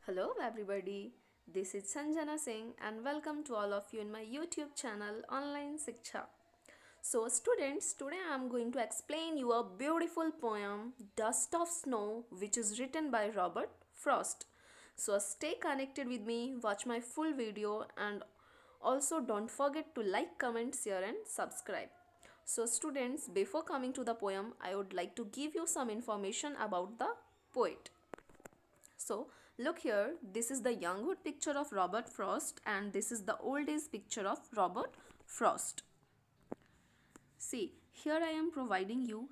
Hello everybody, this is Sanjana Singh and welcome to all of you in my YouTube channel Online Siksha. So students, today I am going to explain you a beautiful poem Dust of Snow which is written by Robert Frost. So stay connected with me, watch my full video and also don't forget to like, comment, share and subscribe. So students, before coming to the poem, I would like to give you some information about the poet. So look here, this is the younghood picture of Robert Frost and this is the old age picture of Robert Frost. See, here I am providing you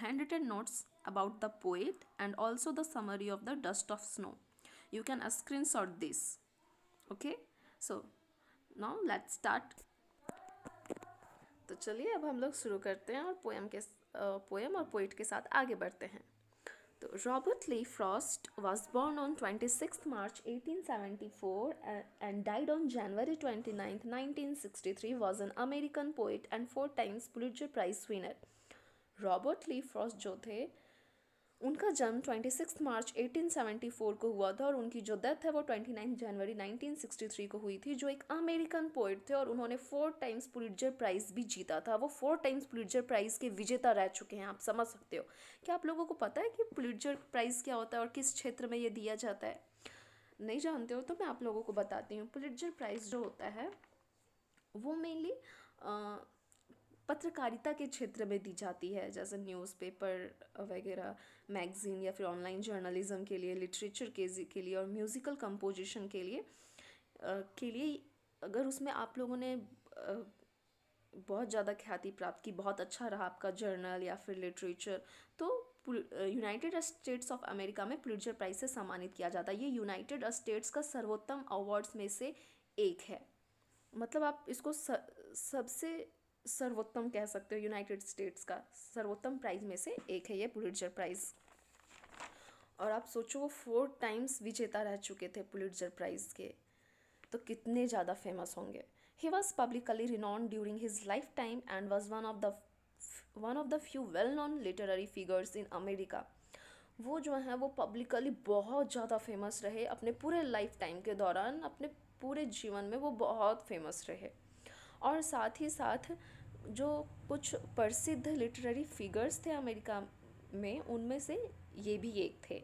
handwritten notes about the poet and also the summary of the Dust of Snow. You can screenshot this. Okay, so now let's start. तो चलिए अब हम लोग शुरू करते हैं और poem और पोइट के साथ आगे बढ़ते हैं. So Robert Lee Frost was born on 26th March 1874 and died on January 29th 1963. Was an American poet and 4 times Pulitzer Prize winner. Robert Lee Frost जो थे उनका जन्म 26 मार्च 1874 को हुआ था और उनकी जो डेथ है वो 29 जनवरी 1963 को हुई थी. जो एक अमेरिकन पोइट थे और उन्होंने 4 टाइम्स पुलिट्जर प्राइज़ भी जीता था. वो 4 टाइम्स पुलिट्जर प्राइज़ के विजेता रह चुके हैं. आप समझ सकते हो. क्या आप लोगों को पता है कि पुलिट्जर प्राइज़ क्या होता है और किस क्षेत्र में ये दिया जाता है? नहीं जानते हो तो मैं आप लोगों को बताती हूँ. पुलिट्जर प्राइज़ जो होता है वो मेनली पत्रकारिता के क्षेत्र में दी जाती है, जैसे न्यूज़पेपर वगैरह, मैगज़ीन या फिर ऑनलाइन जर्नलिज्म के लिए, लिटरेचर के लिए और म्यूज़िकल कंपोजिशन के लिए अगर उसमें आप लोगों ने बहुत ज़्यादा ख्याति प्राप्त की, बहुत अच्छा रहा आपका जर्नल या फिर लिटरेचर, तो यूनाइटेड स्टेट्स ऑफ अमेरिका में पुलिट्जर प्राइज़ से सम्मानित किया जाता है. ये यूनाइटेड स्टेट्स का सर्वोत्तम अवार्ड्स में से एक है. मतलब आप इसको सबसे सर्वोत्तम कह सकते हो. यूनाइटेड स्टेट्स का सर्वोत्तम प्राइज़ में से एक है ये पुलिट्जर प्राइज़. और आप सोचो वो 4 टाइम्स विजेता रह चुके थे पुलिट्जर प्राइज़ के, तो कितने ज़्यादा फेमस होंगे. He was publicly renowned during his life time and was one of the few well known literary figures in America. वो जो हैं वो पब्लिकली बहुत ज़्यादा फेमस रहे अपने पूरे लाइफ टाइम के दौरान. अपने पूरे जीवन में वो बहुत फेमस रहे. और साथ ही साथ जो कुछ प्रसिद्ध लिटरेरी फिगर्स थे अमेरिका में, उनमें से ये भी एक थे.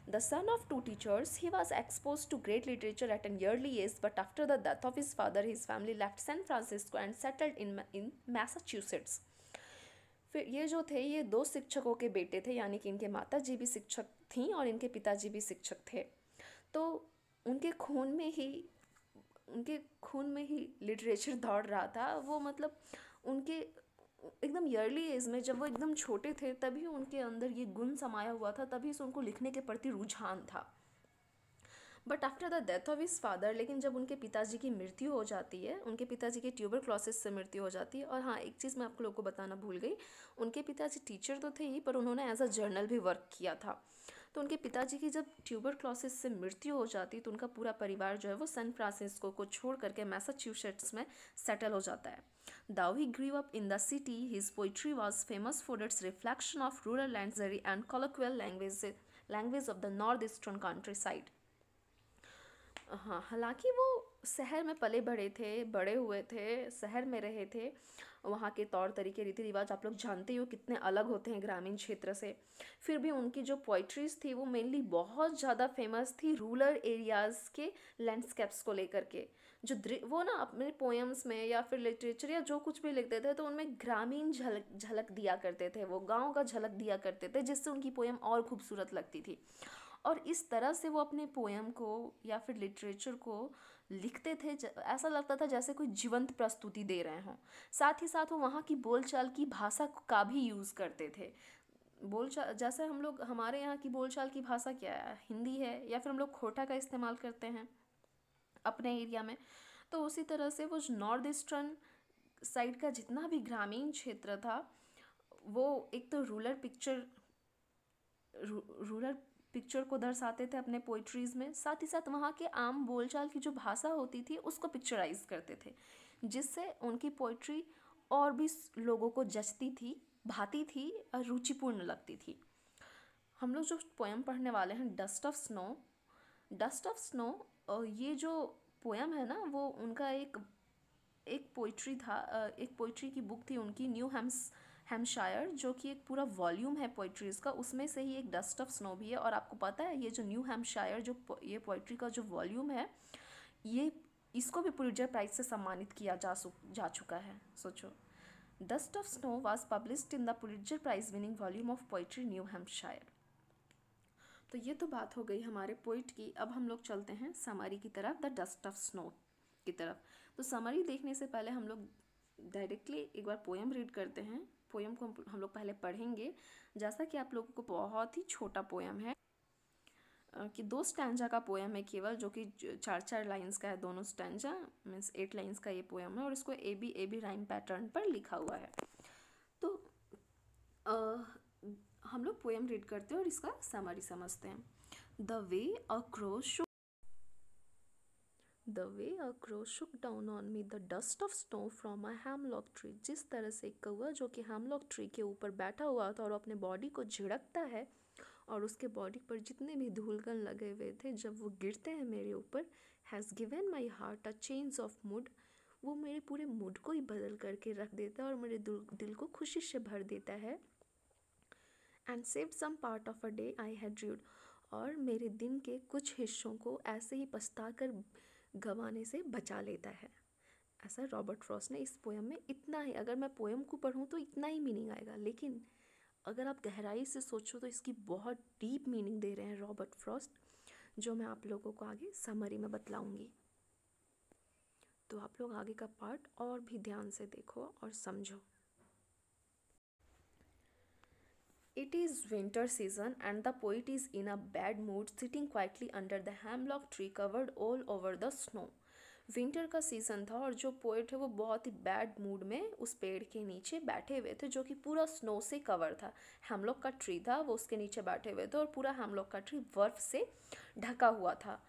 The son of 2 teachers, he was expose to great literature at an early age, but after the death of his father his family left San Francisco and settled in Massachusetts. फिर ये जो थे ये 2 शिक्षकों के बेटे थे, यानी कि इनके माता जी भी शिक्षक थीं और इनके पिताजी भी शिक्षक थे. तो उनके खून में ही लिटरेचर दौड़ रहा था. वो मतलब उनके एकदम अर्ली एज में, जब वो एकदम छोटे थे, तभी उनके अंदर ये गुण समाया हुआ था, तभी से उनको लिखने के प्रति रुझान था. But after the death of his father, लेकिन जब उनके पिताजी की मृत्यु हो जाती है, उनके पिताजी की ट्यूबरक्लोसिस से मृत्यु हो जाती है. और हाँ, एक चीज़ मैं आप लोगों को बताना भूल गई. उनके पिताजी टीचर तो थे ही, पर उन्होंने एज अ जर्नल भी वर्क किया था. तो उनके पिताजी की जब ट्यूबरक्लोसिस से मृत्यु हो जाती है तो उनका पूरा परिवार जो है वो सैन फ्रांसिस्को को छोड़ करके मैसाचुसेट्स में सेटल हो जाता है. Though he grew up in the city, his poetry was famous for its reflection of rural luxury and colloquial language of the northeastern countryside. हाँ, हालांकि वो शहर में पले बड़े हुए थे, शहर में रहे थे. वहाँ के तौर तरीके, रीति रिवाज आप लोग जानते हो कितने अलग होते हैं ग्रामीण क्षेत्र से. फिर भी उनकी जो पोइट्रीज थी वो मेनली बहुत ज़्यादा फेमस थी रूरल एरियाज़ के लैंडस्केप्स को लेकर के. वो ना अपने पोएम्स में या फिर लिटरेचर या जो कुछ भी लिखते थे तो उनमें ग्रामीण झलक दिया करते थे, वो गाँव का झलक दिया करते थे, जिससे उनकी पोएम और खूबसूरत लगती थी. और इस तरह से वो अपने पोएम को या फिर लिटरेचर को लिखते थे, ऐसा लगता था जैसे कोई जीवंत प्रस्तुति दे रहे हों. साथ ही साथ वो वहाँ की बोलचाल की भाषा का भी यूज़ करते थे. बोलचाल जैसे हम लोग, हमारे यहाँ की बोलचाल की भाषा क्या है, हिंदी है, या फिर हम लोग खोटा का इस्तेमाल करते हैं अपने एरिया में. तो उसी तरह से वो नॉर्थ ईस्टर्न साइड का जितना भी ग्रामीण क्षेत्र था, वो एक तो रूरल पिक्चर को दर्शाते थे अपने पोइट्रीज़ में. साथ ही साथ वहाँ के आम बोलचाल की जो भाषा होती थी उसको पिक्चराइज करते थे, जिससे उनकी पोइट्री और भी लोगों को जचती थी, भाती थी और रुचिपूर्ण लगती थी. हम लोग जो पोएम पढ़ने वाले हैं, dust of snow, dust of snow, ये जो पोयम है ना वो उनका एक पोइट्री था, एक पोइट्री की बुक थी उनकी, न्यू हैम्पशायर, जो कि एक पूरा वॉल्यूम है पोइट्रीज़ का, उसमें से ही एक डस्ट ऑफ स्नो भी है। और आपको पता है ये जो न्यू हैम्पशायर जो ये पोइट्री का जो वॉल्यूम है, ये इसको भी पुलित्जर प्राइज से सम्मानित किया जा चुका है, सोचो। Dust of snow was published in the Pulitzer prize winning volume of poetry New Hampshire. तो ये तो बात हो गई हमारे पोइट की। अब हम लोग चलते हैं समरी की तरफ, द डस्ट ऑफ स्नो की तरफ। तो समरी देखने से पहले हम लोग डायरेक्टली एक बार पोएम रीड करते हैं। पोएम को हम लोग पहले पढ़ेंगे। जैसा कि आप लोगों को बहुत ही छोटा पोएम है, कि 2 स्टैंजा का पोएम है केवल, जो कि 4-4 लाइंस का है दोनों स्टैंजा, मीन्स 8 लाइंस का ये पोएम है, और इसको ए बी राइम पैटर्न पर लिखा हुआ है। तो हम लोग पोएम रीड करते हैं और इसका समरी समझते हैं। The way a crow shook down on me the dust of snow from a hemlock tree। जिस तरह से एक कौवा जो कि हेमलॉक ट्री के ऊपर बैठा हुआ था और अपने बॉडी को झिड़कता है, और उसके बॉडी पर जितने भी धूलकण लगे हुए थे जब वो गिरते हैं मेरे ऊपर, has given my heart a change of mood. वो मेरे पूरे मूड को ही बदल करके रख देता है और मेरे दिल को खुशी से भर देता है। And saved some part of a day I had rued. और मेरे दिन के कुछ हिस्सों को ऐसे ही पछता कर गंवाने से बचा लेता है। ऐसा रॉबर्ट फ्रॉस्ट ने इस पोएम में, इतना ही, अगर मैं पोएम को पढ़ूँ तो इतना ही मीनिंग आएगा, लेकिन अगर आप गहराई से सोचो तो इसकी बहुत डीप मीनिंग दे रहे हैं रॉबर्ट फ्रॉस्ट, जो मैं आप लोगों को आगे समरी में बतलाऊंगी। तो आप लोग आगे का पार्ट और भी ध्यान से देखो और समझो। It is winter season and the poet is in a bad mood, sitting quietly under the hemlock tree covered all over the snow। Winter का सीज़न था और जो पोएट है वो बहुत ही बैड मूड में उस पेड़ के नीचे बैठे हुए थे, जो कि पूरा स्नो से कवर था। हेमलॉक का ट्री था, वो उसके नीचे बैठे हुए थे और पूरा हेमलॉक का ट्री बर्फ से ढका हुआ था।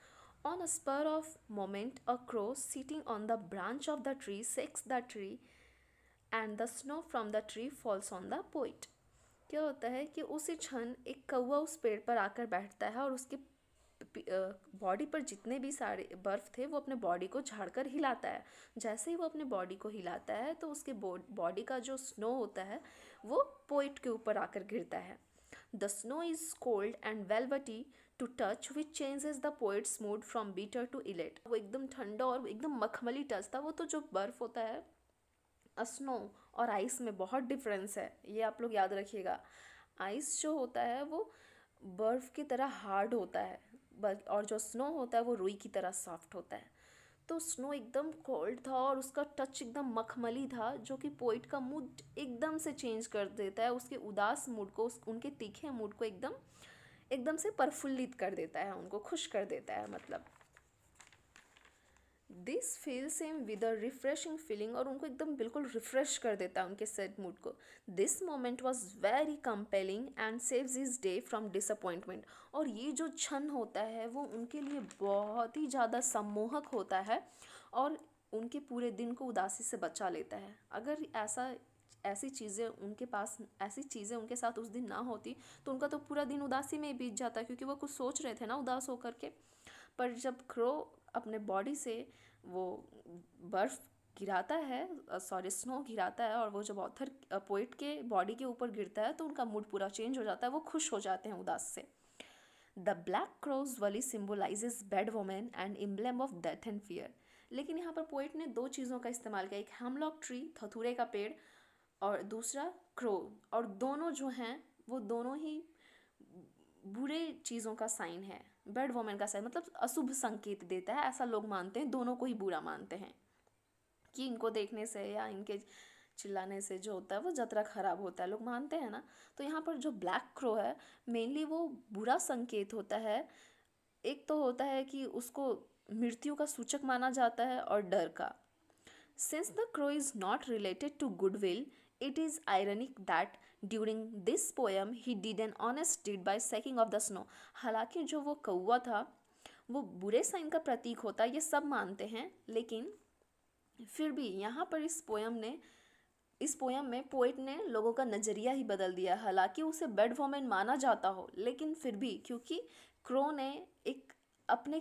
On a spur of moment a crow sitting on the branch of the tree shakes the tree and the snow from the tree falls on the poet. क्या होता है कि उसी क्षण एक कौवा उस पेड़ पर आकर बैठता है और उसके बॉडी पर जितने भी सारे बर्फ़ थे वो अपने बॉडी को झाड़कर हिलाता है। जैसे ही वो अपने बॉडी को हिलाता है तो उसके बॉडी का जो स्नो होता है वो पोइट के ऊपर आकर गिरता है। The snow is cold and velvety to touch which changes the poet's mood from bitter to elate. वो एकदम ठंडा और एकदम मखमली टच था। वो तो जो बर्फ़ होता है, स्नो और आइस में बहुत डिफरेंस है, ये आप लोग याद रखिएगा। आइस जो होता है वो बर्फ़ की तरह हार्ड होता है, और जो स्नो होता है वो रुई की तरह सॉफ्ट होता है। तो स्नो एकदम कोल्ड था और उसका टच एकदम मखमली था, जो कि पोइट का मूड एकदम से चेंज कर देता है। उसके उदास मूड को, उनके तीखे मूड को एकदम एकदम से प्रफुल्लित कर देता है, उनको खुश कर देता है मतलब। This feels him with a refreshing feeling, और उनको एकदम बिल्कुल रिफ्रेश कर देता है उनके सैड मूड को। This moment was very compelling and saves his day from disappointment. और ये जो क्षण होता है वो उनके लिए बहुत ही ज़्यादा सम्मोहक होता है और उनके पूरे दिन को उदासी से बचा लेता है। अगर ऐसी चीज़ें उनके साथ उस दिन ना होती तो उनका तो पूरा दिन उदासी में ही बीत जाता, क्योंकि वो कुछ सोच रहे थे ना उदास होकर के। पर जब क्रो अपने बॉडी से वो बर्फ़ गिराता है, स्नो गिराता है, और वो जब ऑथर पोइट के बॉडी के ऊपर गिरता है तो उनका मूड पूरा चेंज हो जाता है, वो खुश हो जाते हैं उदास से। The black crows usually symbolises bad omen and emblem of death and fear. लेकिन यहाँ पर पोइट ने 2 चीज़ों का इस्तेमाल किया, एक हेमलॉक ट्री, थथूरे का पेड़, और दूसरा क्रो। और दोनों जो हैं वो दोनों ही बुरे चीज़ों का साइन है, बैड वोमेन का साइन, मतलब अशुभ संकेत देता है, ऐसा लोग मानते हैं। दोनों को ही बुरा मानते हैं कि इनको देखने से या इनके चिल्लाने से जो होता है वो जतरा खराब होता है, लोग मानते हैं ना। तो यहाँ पर जो ब्लैक क्रो है मेनली वो बुरा संकेत होता है। एक तो होता है कि उसको मृत्यु का सूचक माना जाता है, और डर का। Since the crow is not related to goodwill, it is ironic that during this poem he did an honest deed by sacking of the snow। हालांकि जो वो कौवा था वो बुरे साइन का प्रतीक होता है, ये सब मानते हैं, लेकिन फिर भी यहाँ पर इस पोयम में पोइट ने लोगों का नज़रिया ही बदल दिया। हालांकि उसे बैड वोमेन माना जाता हो, लेकिन फिर भी क्योंकि क्रो ने एक अपने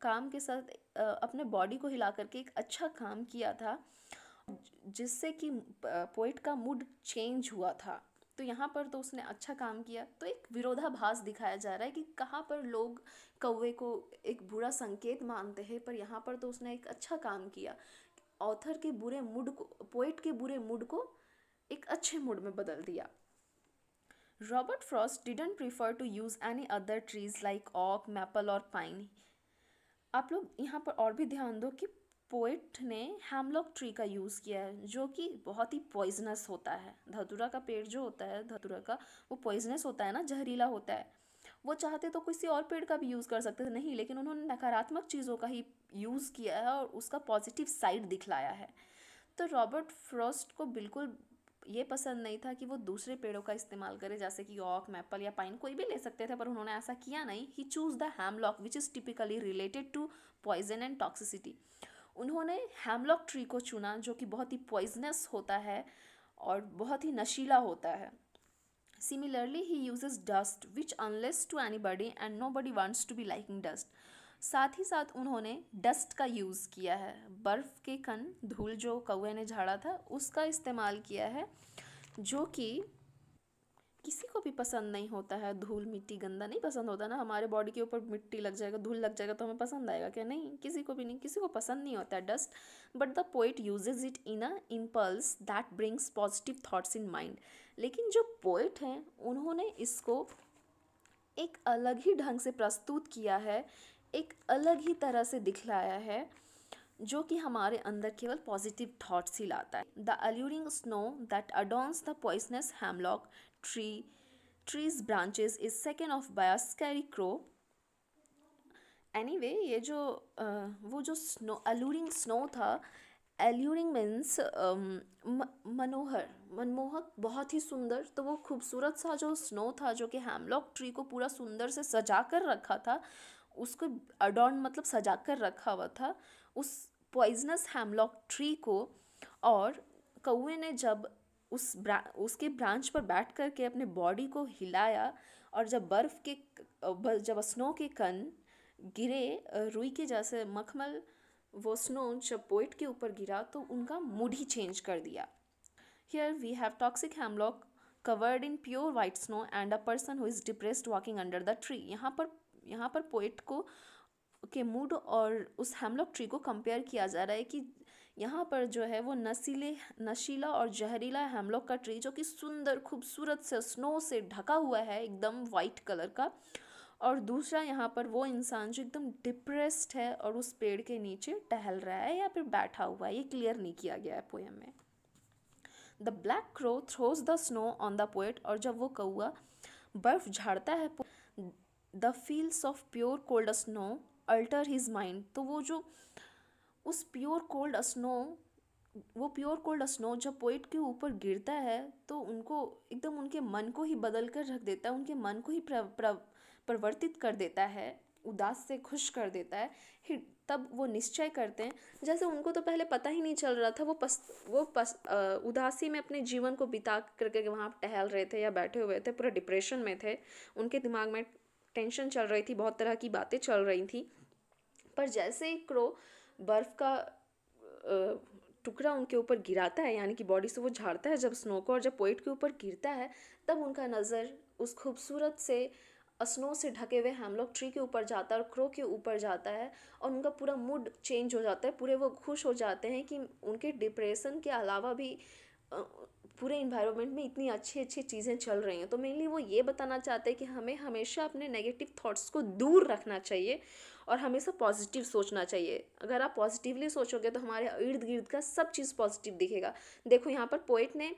काम के साथ अपने बॉडी को हिला करके एक अच्छा काम किया था, जिससे कि पोइट का मूड चेंज हुआ था। तो यहाँ पर तो उसने अच्छा काम किया। तो एक विरोधाभास दिखाया जा रहा है कि कहाँ पर लोग कौवे को एक बुरा संकेत मानते हैं, पर यहाँ पर तो उसने एक अच्छा काम किया। ऑथर के बुरे मूड को, पोइट के बुरे मूड को एक अच्छे मूड में बदल दिया। Robert Frost didn't prefer to use any other trees like oak, maple और पाइन। आप लोग यहाँ पर और भी ध्यान दो कि पोएट ने हैमलॉक ट्री का यूज़ किया है, जो कि बहुत ही पॉइजनस होता है। धतूरा का पेड़ जो होता है, धतूरा का, वो पॉइजनस होता है ना, जहरीला होता है। वो चाहते तो किसी और पेड़ का भी यूज़ कर सकते थे, नहीं, लेकिन उन्होंने नकारात्मक चीज़ों का ही यूज़ किया है और उसका पॉजिटिव साइड दिखलाया है। तो रॉबर्ट फ्रॉस्ट को बिल्कुल ये पसंद नहीं था कि वो दूसरे पेड़ों का इस्तेमाल करे, जैसे कि ऑक, मैपल या पाइन, कोई भी ले सकते थे, पर उन्होंने ऐसा किया नहीं। He chose the hemlock which is typically related to poison and toxicity. उन्होंने हैमलॉक ट्री को चुना, जो कि बहुत ही पॉइजनस होता है और बहुत ही नशीला होता है। Similarly, he uses dust, which unless to anybody and nobody wants to be liking dust. साथ ही साथ उन्होंने डस्ट का यूज़ किया है, बर्फ़ के कण, धूल जो कौवे ने झाड़ा था उसका इस्तेमाल किया है, जो कि किसी को भी पसंद नहीं होता है। धूल, मिट्टी, गंदा नहीं पसंद होता ना। हमारे बॉडी के ऊपर मिट्टी लग जाएगा, धूल लग जाएगा तो हमें पसंद आएगा क्या? नहीं, किसी को भी नहीं, किसी को पसंद नहीं होता है dust. But the poet uses it in a impulse that brings positive thoughts in mind. लेकिन जो पोइट हैं उन्होंने इसको एक अलग ही ढंग से प्रस्तुत किया है, एक अलग ही तरह से दिखलाया है, जो कि हमारे अंदर केवल पॉजिटिव थॉट्स ही लाता है। The alluring snow that adorns the poisonous hemlock tree's branches is second off by a scary crow. Anyway, ये जो वो जो स्नो, alluring स्नो था, alluring मीन्स मनोहर, मनमोहक, बहुत ही सुंदर। तो वो खूबसूरत सा जो स्नो था, जो कि हैमलॉक ट्री को पूरा सुंदर से सजा कर रखा था, उसको अडॉर्न मतलब सजा कर रखा हुआ था उस पॉइजनस हैमलॉक ट्री को। और कौवे ने जब उसके ब्रांच पर बैठ कर के अपने बॉडी को हिलाया, और जब जब स्नो के कण गिरे रुई के जैसे मखमल, वो स्नो जब पोइट के ऊपर गिरा तो उनका मूड ही चेंज कर दिया। Here we have toxic hemlock covered in pure white snow and a person who is depressed walking under the tree. यहाँ पर पोइट को के मूड और उस हैमलॉक ट्री को कंपेयर किया जा रहा है कि यहाँ पर जो है वो नशीला और जहरीला हैमलॉक का ट्री, जो कि सुंदर खूबसूरत से स्नो से ढका हुआ है, एकदम वाइट कलर का, और दूसरा यहाँ पर वो इंसान जो एकदम डिप्रेस्ड है और उस पेड़ के नीचे टहल रहा है या फिर बैठा हुआ है। ये क्लियर नहीं किया गया है पोएम में। The black crow throws the snow on the poet. और जब वो कौआ बर्फ झाड़ता है, the feels of pure cold snow alter his mind. तो वो जो उस प्योर कोल्ड स्नो जब पोइट के ऊपर गिरता है तो उनको एकदम उनके मन को ही बदल कर रख देता है, उनके मन को ही परिवर्तित कर देता है, उदास से खुश कर देता है। तब वो निश्चय करते हैं, जैसे उनको तो पहले पता ही नहीं चल रहा था, वो उदासी में अपने जीवन को बिता करके वहाँ टहल रहे थे या बैठे हुए थे, पूरा डिप्रेशन में थे, उनके दिमाग में टेंशन चल रही थी, बहुत तरह की बातें चल रही थी। पर जैसे ही क्रो बर्फ़ का टुकड़ा उनके ऊपर गिराता है, यानी कि बॉडी से वो झाड़ता है जब स्नो को, और जब पोइट के ऊपर गिरता है तब उनका नज़र उस खूबसूरत से स्नो से ढके हुए हैमलॉक ट्री के ऊपर जाता है और क्रो के ऊपर जाता है, और उनका पूरा मूड चेंज हो जाता है। पूरे वो खुश हो जाते हैं कि उनके डिप्रेशन के अलावा भी पूरे इन्वायरमेंट में इतनी अच्छी अच्छी चीज़ें चल रही हैं। तो मेनली वो ये बताना चाहते हैं कि हमें हमेशा अपने नेगेटिव थॉट्स को दूर रखना चाहिए और हमेशा पॉजिटिव सोचना चाहिए। अगर आप पॉजिटिवली सोचोगे तो हमारे इर्द गिर्द का सब चीज़ पॉजिटिव दिखेगा। देखो यहाँ पर पोइट ने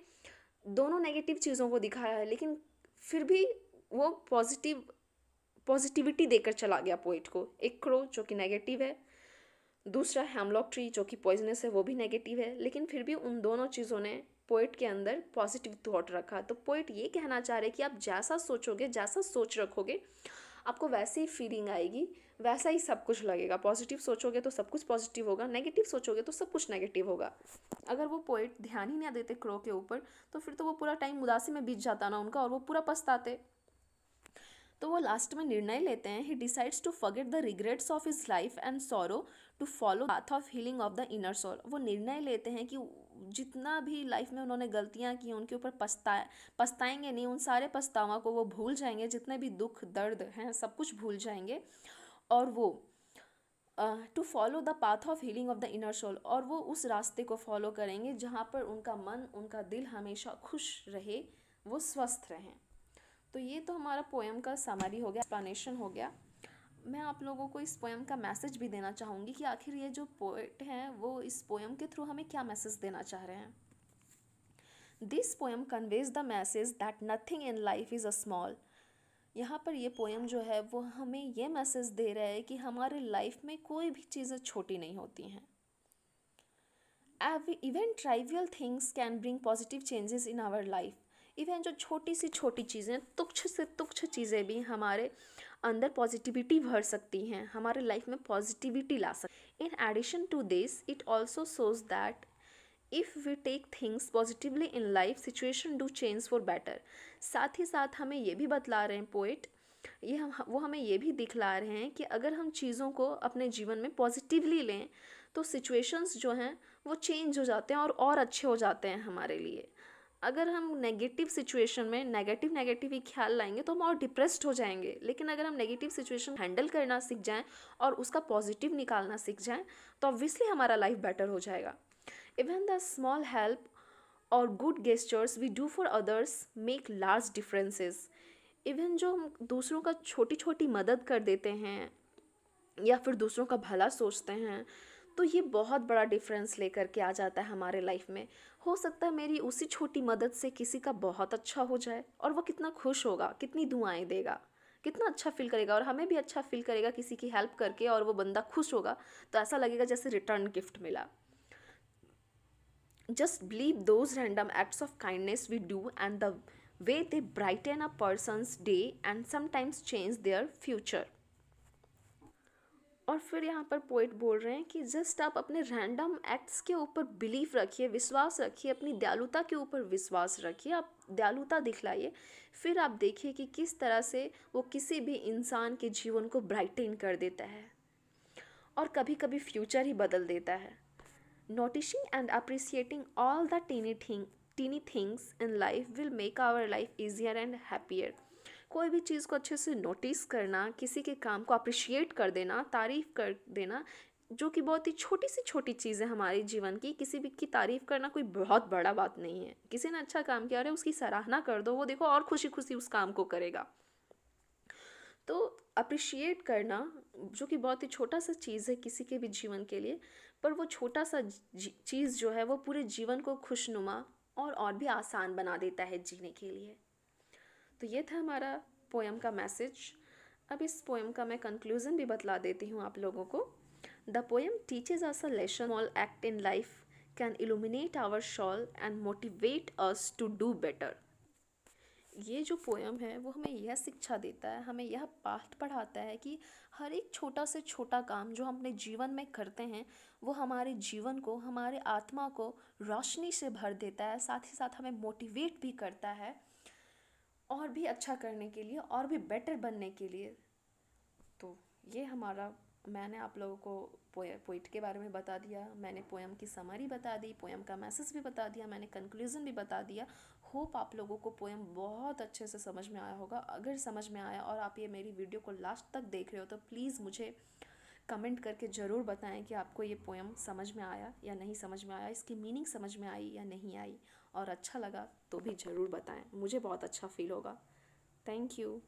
दोनों नेगेटिव चीज़ों को दिखाया है, लेकिन फिर भी वो पॉजिटिविटी देकर चला गया पोइट को। एक क्रो जो कि नेगेटिव है, दूसरा हैमलॉक ट्री जो कि पॉइजनस है, वो भी नेगेटिव है, लेकिन फिर भी उन दोनों चीज़ों ने पोइट के अंदर पॉजिटिव थॉट रखा। तो पोइट ये कहना चाह रहे कि आप जैसा सोचोगे, जैसा सोच रखोगे, आपको वैसे ही फीलिंग आएगी, वैसा ही सब कुछ लगेगा। पॉजिटिव सोचोगे तो सब कुछ पॉजिटिव होगा, नेगेटिव सोचोगे तो सब कुछ नेगेटिव होगा। अगर वो पोइट ध्यान ही नहीं देते क्रो के ऊपर, तो फिर तो वो पूरा टाइम उदासी में बीत जाता ना उनका, और वो पूरा पछताते। तो वो लास्ट में निर्णय लेते हैं, he decides to forget the regrets of his life and sorrow to follow path of healing of the inner soul. वो निर्णय लेते हैं कि जितना भी लाइफ में उन्होंने गलतियां की उनके ऊपर पछताएंगे नहीं, उन सारे पछतावा को वो भूल जाएंगे, जितने भी दुख दर्द हैं सब कुछ भूल जाएंगे, और वो to follow the path of healing of the inner soul, और वो उस रास्ते को फॉलो करेंगे जहाँ पर उनका मन उनका दिल हमेशा खुश रहे, वो स्वस्थ रहें। तो ये तो हमारा पोएम का समरी हो गया, एक्सप्लेनेशन हो गया। मैं आप लोगों को इस पोएम का मैसेज भी देना चाहूँगी कि आखिर ये जो पोएट हैं वो इस पोएम के थ्रू हमें क्या मैसेज देना चाह रहे हैं। This poem conveys the message that nothing in life is a small. यहाँ पर ये पोएम जो है वो हमें ये मैसेज दे रहा है कि हमारे लाइफ में कोई भी चीज़ें छोटी नहीं होती हैं। Even trivial things can bring positive changes in our life. Even जो छोटी सी छोटी चीज़ें, तुच्छ से तुच्छ चीज़ें भी हमारे अंदर पॉजिटिविटी भर सकती हैं, हमारे लाइफ में पॉजिटिविटी ला सकती। In addition to this it also shows that if we take things positively in life situation do change for better. साथ ही साथ हमें ये भी बतला रहे हैं पोइट, वो हमें ये भी दिखला रहे हैं कि अगर हम चीज़ों को अपने जीवन में पॉजिटिवली लें तो सिचुएशंस जो हैं वो चेंज हो जाते हैं और अच्छे हो जाते हैं हमारे लिए। अगर हम नेगेटिव सिचुएशन में नेगेटिव ही ख्याल लाएंगे तो हम और डिप्रेस्ड हो जाएंगे, लेकिन अगर हम नेगेटिव सिचुएशन हैंडल करना सीख जाएं और उसका पॉजिटिव निकालना सीख जाएं तो ऑब्वियसली हमारा लाइफ बेटर हो जाएगा। इवन द स्मॉल हेल्प और good gestures we do for others make large differences. Even जो हम दूसरों का छोटी छोटी मदद कर देते हैं या फिर दूसरों का भला सोचते हैं तो ये बहुत बड़ा डिफरेंस लेकर के आ जाता है हमारे लाइफ में। हो सकता है मेरी उसी छोटी मदद से किसी का बहुत अच्छा हो जाए और वो कितना खुश होगा, कितनी दुआएं देगा, कितना अच्छा फील करेगा, और हमें भी अच्छा फील करेगा किसी की हेल्प करके, और वो बंदा खुश होगा तो ऐसा लगेगा जैसे रिटर्न गिफ्ट मिला। Just believe those random acts of kindness we do and the way they brighten a person's day and sometimes change their future. और फिर यहाँ पर पोइट बोल रहे हैं कि जस्ट आप अपने रैंडम एक्ट्स के ऊपर बिलीफ रखिए, विश्वास रखिए, अपनी दयालुता के ऊपर विश्वास रखिए, आप दयालुता दिखलाइए, फिर आप देखिए कि किस तरह से वो किसी भी इंसान के जीवन को ब्राइटन कर देता है और कभी कभी फ्यूचर ही बदल देता है। Noticing and appreciating all the tiny things in life will make our life easier and happier. कोई भी चीज़ को अच्छे से नोटिस करना, किसी के काम को अप्रिशिएट कर देना, तारीफ़ कर देना, जो कि बहुत ही छोटी सी छोटी चीज़ है हमारे जीवन की। किसी भी की तारीफ़ करना कोई बहुत बड़ा बात नहीं है। किसी ने अच्छा काम किया है उसकी सराहना कर दो, वो देखो और खुशी खुशी उस काम को करेगा। तो अप्रिशिएट करना जो कि बहुत ही छोटा सा चीज़ है किसी के भी जीवन के लिए, पर वो छोटा सा चीज़ जो है वो पूरे जीवन को खुशनुमा और भी आसान बना देता है जीने के लिए। तो ये था हमारा पोएम का मैसेज। अब इस पोएम का मैं कंक्लूज़न भी बतला देती हूँ आप लोगों को। The poem teaches us a lesson, small act in life can illuminate our soul and motivate us to do better. ये जो पोएम है वो हमें यह शिक्षा देता है, हमें यह पाठ पढ़ाता है कि हर एक छोटा से छोटा काम जो हम अपने जीवन में करते हैं वो हमारे जीवन को, हमारे आत्मा को रोशनी से भर देता है, साथ ही साथ हमें मोटिवेट भी करता है और भी अच्छा करने के लिए और भी बेटर बनने के लिए। तो ये हमारा, मैंने आप लोगों को पोइट के बारे में बता दिया, मैंने पोएम की समरी बता दी, पोएम का मैसेज भी बता दिया, मैंने कंक्लूज़न भी बता दिया। होप आप लोगों को पोएम बहुत अच्छे से समझ में आया होगा। अगर समझ में आया और आप ये मेरी वीडियो को लास्ट तक देख रहे हो तो प्लीज़ मुझे कमेंट करके ज़रूर बताएं कि आपको ये पोएम समझ में आया या नहीं समझ में आया, इसकी मीनिंग समझ में आई या नहीं आई, और अच्छा लगा तो भी ज़रूर बताएं, मुझे बहुत अच्छा फील होगा। Thank you.